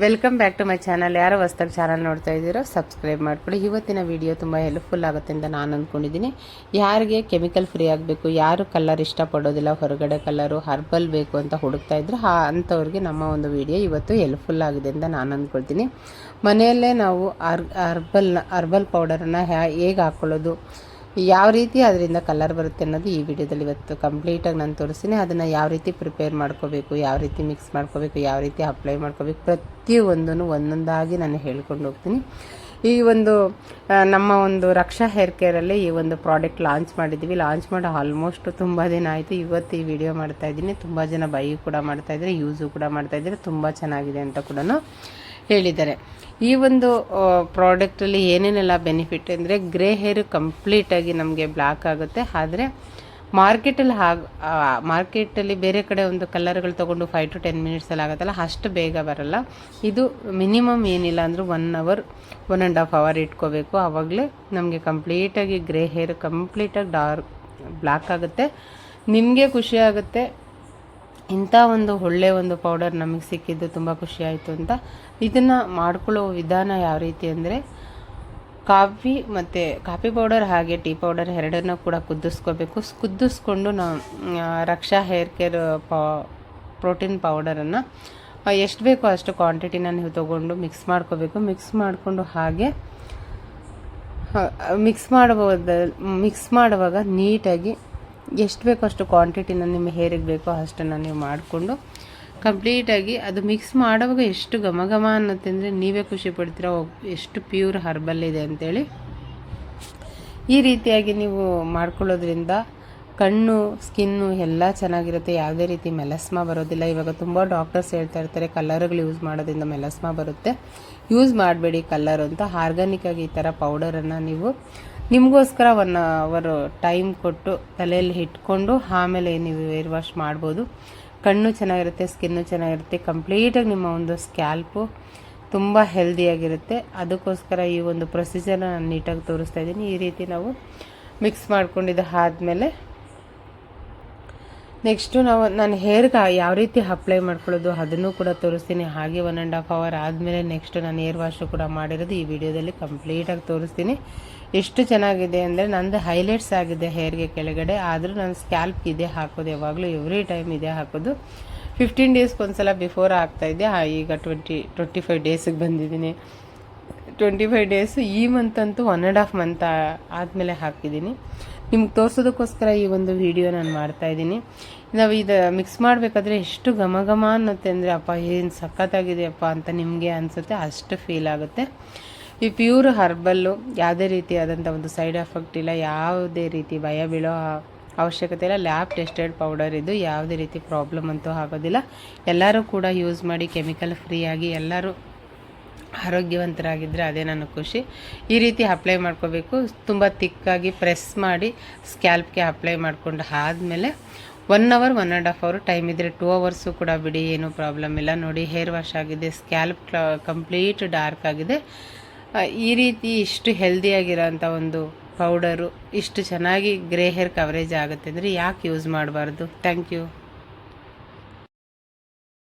Welcome back to my channel. ಯಾರು ಹೊಸ್ದಾಗಿ channel ನೋಡ್ತಾ ಇದ್ದೀರೋ ಸಬ್ಸ್ಕ್ರೈಬ್ ಮಾಡ್ಕೊಳ್ಳಿ. ಇವತ್ತಿನ ವಿಡಿಯೋ ತುಂಬ ಹೆಲ್ಪ್ಫುಲ್ ಆಗುತ್ತೆ ಅಂತ ನಾನು ಅಂದ್ಕೊಂಡಿದ್ದೀನಿ. ಯಾರಿಗೆ ಕೆಮಿಕಲ್ ಫ್ರೀ ಆಗಬೇಕು, ಯಾರು ಕಲರ್ ಇಷ್ಟಪಡೋದಿಲ್ಲ, ಹೊರಗಡೆ ಕಲರು ಹರ್ಬಲ್ ಬೇಕು ಅಂತ ಹುಡುಕ್ತಾ ಇದ್ರು ಅಂಥವ್ರಿಗೆ ನಮ್ಮ ಒಂದು ವಿಡಿಯೋ ಇವತ್ತು ಹೆಲ್ಪ್ಫುಲ್ ಆಗಿದೆ ಅಂತ ನಾನು ಅಂದ್ಕೊಳ್ತೀನಿ. ಮನೆಯಲ್ಲೇ ನಾವು ಹರ್ಬಲ್ ಪೌಡರನ್ನು ಹೇಗೆ ಹಾಕ್ಕೊಳ್ಳೋದು, ಯಾವ ರೀತಿ ಅದರಿಂದ ಕಲರ್ ಬರುತ್ತೆ ಅನ್ನೋದು ಈ ವಿಡಿಯೋದಲ್ಲಿ ಇವತ್ತು ಕಂಪ್ಲೀಟಾಗಿ ನಾನು ತೋರಿಸ್ತೀನಿ. ಅದನ್ನು ಯಾವ ರೀತಿ ಪ್ರಿಪೇರ್ ಮಾಡ್ಕೋಬೇಕು, ಯಾವ ರೀತಿ ಮಿಕ್ಸ್ ಮಾಡ್ಕೋಬೇಕು, ಯಾವ ರೀತಿ ಅಪ್ಲೈ ಮಾಡ್ಕೋಬೇಕು, ಪ್ರತಿಯೊಂದನ್ನು ಒಂದೊಂದಾಗಿ ನಾನು ಹೇಳ್ಕೊಂಡು ಹೋಗ್ತೀನಿ. ಈ ಒಂದು ನಮ್ಮ ಒಂದು ರಕ್ಷಾ ಹೇರ್ ಕೇರಲ್ಲಿ ಈ ಒಂದು ಪ್ರಾಡಕ್ಟ್ ಲಾಂಚ್ ಮಾಡಿದ್ದೀವಿ. ಲಾಂಚ್ ಮಾಡಿ ಆಲ್ಮೋಸ್ಟ್ ತುಂಬ ದಿನ ಆಯಿತು. ಇವತ್ತು ಈ ವಿಡಿಯೋ ಮಾಡ್ತಾಯಿದ್ದೀನಿ. ತುಂಬ ಜನ ಬೈ ಕೂಡ ಮಾಡ್ತಾಯಿದ್ದಾರೆ, ಯೂಸು ಕೂಡ ಮಾಡ್ತಾಯಿದ್ದಾರೆ. ತುಂಬ ಚೆನ್ನಾಗಿದೆ ಅಂತ ಕೂಡ ಹೇಳಿದ್ದಾರೆ. ಈ ಒಂದು ಪ್ರಾಡಕ್ಟಲ್ಲಿ ಏನೇನೆಲ್ಲ ಬೆನಿಫಿಟ್ ಅಂದರೆ, ಗ್ರೇ ಹೇರ್ ಕಂಪ್ಲೀಟಾಗಿ ನಮಗೆ ಬ್ಲ್ಯಾಕ್ ಆಗುತ್ತೆ. ಆದರೆ ಮಾರ್ಕೆಟಲ್ಲಿ ಬೇರೆ ಕಡೆ ಒಂದು ಕಲರ್ಗಳು ತೊಗೊಂಡು 5 to 10 ಮಿನಿಟ್ಸಲ್ಲಿ ಆಗುತ್ತಲ್ಲ, ಅಷ್ಟು ಬೇಗ ಬರಲ್ಲ. ಇದು ಮಿನಿಮಮ್ ಏನಿಲ್ಲ ಅಂದರೂ 1 hour 1.5 hour ಇಟ್ಕೋಬೇಕು. ಆವಾಗಲೇ ನಮಗೆ ಕಂಪ್ಲೀಟಾಗಿ ಗ್ರೇ ಹೇರ್ ಕಂಪ್ಲೀಟಾಗಿ ಬ್ಲ್ಯಾಕ್ ಆಗುತ್ತೆ. ನಿಮಗೆ ಖುಷಿ ಆಗುತ್ತೆ, ಇಂಥ ಒಂದು ಒಳ್ಳೆಯ ಒಂದು ಪೌಡರ್ ನಮಗೆ ಸಿಕ್ಕಿದ್ದು ತುಂಬ ಖುಷಿ ಆಯಿತು ಅಂತ. ಇದನ್ನು ಮಾಡ್ಕೊಳ್ಳೋ ವಿಧಾನ ಯಾವ ರೀತಿ ಅಂದರೆ, ಕಾಫಿ ಪೌಡರ್ ಹಾಗೆ ಟೀ ಪೌಡರ್ ಎರಡನ್ನೂ ಕೂಡ ಕುದಿಸ್ಕೊಂಡು ನಾವು ರಕ್ಷಾ ಹೇರ್ ಕೇರ್ ಪ್ರೋಟೀನ್ ಪೌಡರನ್ನು ಎಷ್ಟು ಬೇಕೋ ಅಷ್ಟು ಕ್ವಾಂಟಿಟಿನ ನೀವು ತೊಗೊಂಡು ಮಿಕ್ಸ್ ಮಾಡ್ಕೋಬೇಕು. ಮಿಕ್ಸ್ ಮಾಡಿಕೊಂಡು ಹಾಗೆ ಮಿಕ್ಸ್ ಮಾಡುವಾಗ ನೀಟಾಗಿ ಎಷ್ಟು ಬೇಕೋ ಅಷ್ಟು ಕ್ವಾಂಟಿಟಿನ ನಿಮ್ಮ ಹೇರಿಗೆ ಬೇಕೋ ಅಷ್ಟನ್ನು ನೀವು ಮಾಡಿಕೊಂಡು ಕಂಪ್ಲೀಟಾಗಿ ಅದು ಮಿಕ್ಸ್ ಮಾಡುವಾಗ ಎಷ್ಟು ಘಮ ಅನ್ನತ್ತೆ ಅಂದರೆ ನೀವೇ ಖುಷಿ ಪಡ್ತೀರ, ಎಷ್ಟು ಪ್ಯೂರ್ ಹರ್ಬಲ್ ಇದೆ ಅಂಥೇಳಿ. ಈ ರೀತಿಯಾಗಿ ನೀವು ಮಾಡ್ಕೊಳ್ಳೋದ್ರಿಂದ ಕಣ್ಣು, ಸ್ಕಿನ್ನು ಎಲ್ಲ ಚೆನ್ನಾಗಿರುತ್ತೆ. ಯಾವುದೇ ರೀತಿ ಮೆಲಸ್ಮಾ ಬರೋದಿಲ್ಲ. ಇವಾಗ ತುಂಬ ಡಾಕ್ಟರ್ಸ್ ಹೇಳ್ತಾ ಇರ್ತಾರೆ ಕಲರ್ಗಳು ಯೂಸ್ ಮಾಡೋದ್ರಿಂದ ಮೆಲಸ್ಮಾ ಬರುತ್ತೆ, ಯೂಸ್ ಮಾಡಬೇಡಿ ಕಲರ್ ಅಂತ. ಆರ್ಗ್ಯಾನಿಕ್ಕಾಗಿ ಈ ಥರ ಪೌಡರನ್ನು ನೀವು ನಿಮಗೋಸ್ಕರ 1 hour ಟೈಮ್ ಕೊಟ್ಟು ತಲೆಯಲ್ಲಿ ಇಟ್ಕೊಂಡು ಆಮೇಲೆ ನೀವು ಹೇರ್ ವಾಶ್ ಮಾಡ್ಬೋದು. ಕಣ್ಣು ಚೆನ್ನಾಗಿರುತ್ತೆ, ಸ್ಕಿನ್ನು ಚೆನ್ನಾಗಿರುತ್ತೆ, ಕಂಪ್ಲೀಟಾಗಿ ನಿಮ್ಮ ಒಂದು ಸ್ಕ್ಯಾಲ್ಪು ತುಂಬ ಹೆಲ್ದಿಯಾಗಿರುತ್ತೆ. ಅದಕ್ಕೋಸ್ಕರ ಈ ಒಂದು ಪ್ರೊಸೀಜರ್ನ ನಾನು ನೀಟಾಗಿ ತೋರಿಸ್ತಾ ಇದ್ದೀನಿ. ಈ ರೀತಿ ನಾವು ಮಿಕ್ಸ್ ಮಾಡ್ಕೊಂಡಿದ್ದು ಆದಮೇಲೆ ನೆಕ್ಸ್ಟು ನಾನು ಹೇರ್ಗೆ ಯಾವ ರೀತಿ ಅಪ್ಲೈ ಮಾಡ್ಕೊಳ್ಳೋದು ಅದನ್ನು ಕೂಡ ತೋರಿಸ್ತೀನಿ. ಹಾಗೆ 1.5 hour ಆದಮೇಲೆ ನೆಕ್ಸ್ಟು ನಾನು ಹೇರ್ ವಾಶು ಕೂಡ ಮಾಡಿರೋದು ಈ ವಿಡಿಯೋದಲ್ಲಿ ಕಂಪ್ಲೀಟಾಗಿ ತೋರಿಸ್ತೀನಿ. ಎಷ್ಟು ಚೆನ್ನಾಗಿದೆ ಅಂದರೆ, ನಂದು ಹೈಲೈಟ್ಸ್ ಆಗಿದೆ ಹೇರ್ಗೆ ಕೆಳಗಡೆ, ಆದರೂ ನಾನು ಸ್ಕ್ಯಾಲ್ಪ್ ಇದೇ ಹಾಕೋದು, ಯಾವಾಗಲೂ ಎವ್ರಿ ಟೈಮ್ ಇದೇ ಹಾಕೋದು. 15 days ಒಂದ್ಸಲ ಬಿಫೋರ್ ಆಗ್ತಾಯಿದ್ದೆ, ಈಗ 25 daysಗೆ ಬಂದಿದ್ದೀನಿ. 25 days ಈ ಮಂತಂತೂ 1.5 month ಆದಮೇಲೆ ಹಾಕಿದ್ದೀನಿ. ನಿಮ್ಗೆ ತೋರಿಸೋದಕ್ಕೋಸ್ಕರ ಈ ಒಂದು ವಿಡಿಯೋ ನಾನು ಮಾಡ್ತಾಯಿದ್ದೀನಿ. ನಾವು ಇದು ಮಿಕ್ಸ್ ಮಾಡಬೇಕಾದ್ರೆ ಎಷ್ಟು ಘಮ ಅನ್ನುತ್ತೆ ಅಂದರೆ, ಅಪ್ಪ ಏನು ಸಖತ್ತಾಗಿದೆ ಅಪ್ಪ ಅಂತ ನಿಮಗೆ ಅನಿಸುತ್ತೆ, ಅಷ್ಟು ಫೀಲ್ ಆಗುತ್ತೆ. ಈ ಪ್ಯೂರ್ ಹರ್ಬಲ್ಲು, ಯಾವುದೇ ರೀತಿಯಾದಂಥ ಒಂದು ಸೈಡ್ ಎಫೆಕ್ಟ್ ಇಲ್ಲ, ಯಾವುದೇ ರೀತಿ ಭಯ ಬೀಳೋ ಅವಶ್ಯಕತೆ ಇಲ್ಲ. ಲ್ಯಾಬ್ ಟೆಸ್ಟೆಡ್ ಪೌಡರ್ ಇದು, ಯಾವುದೇ ರೀತಿ ಪ್ರಾಬ್ಲಮ್ ಅಂತೂ ಆಗೋದಿಲ್ಲ. ಎಲ್ಲರೂ ಕೂಡ ಯೂಸ್ ಮಾಡಿ ಕೆಮಿಕಲ್ ಫ್ರೀಯಾಗಿ ಎಲ್ಲರೂ ಆರೋಗ್ಯವಂತರಾಗಿದ್ದರೆ ಅದೇ ನನಗೆ ಖುಷಿ. ಈ ರೀತಿ ಅಪ್ಲೈ ಮಾಡ್ಕೋಬೇಕು. ತುಂಬ ತಿಕ್ಕಾಗಿ ಪ್ರೆಸ್ ಮಾಡಿ ಸ್ಕ್ಯಾಲ್ಪ್ಗೆ ಅಪ್ಲೈ ಮಾಡ್ಕೊಂಡು ಆದಮೇಲೆ 1 hour 1.5 hour ಟೈಮ್ ಇದ್ದರೆ 2 hours ಕೂಡ ಬಿಡಿ, ಏನೂ ಪ್ರಾಬ್ಲಮ್ ಇಲ್ಲ. ನೋಡಿ, ಹೇರ್ ವಾಶ್ ಆಗಿದೆ, ಸ್ಕ್ಯಾಲ್ಪ್ ಕಂಪ್ಲೀಟ್ ಡಾರ್ಕ್ ಆಗಿದೆ. ಈ ರೀತಿ ಇಷ್ಟು ಹೆಲ್ದಿಯಾಗಿರೋಂಥ ಒಂದು ಪೌಡರು ಇಷ್ಟು ಚೆನ್ನಾಗಿ ಗ್ರೇ ಹೇರ್ ಕವರೇಜ್ ಆಗುತ್ತೆ ಅಂದರೆ ಯಾಕೆ ಯೂಸ್ ಮಾಡಬಾರ್ದು. Thank you.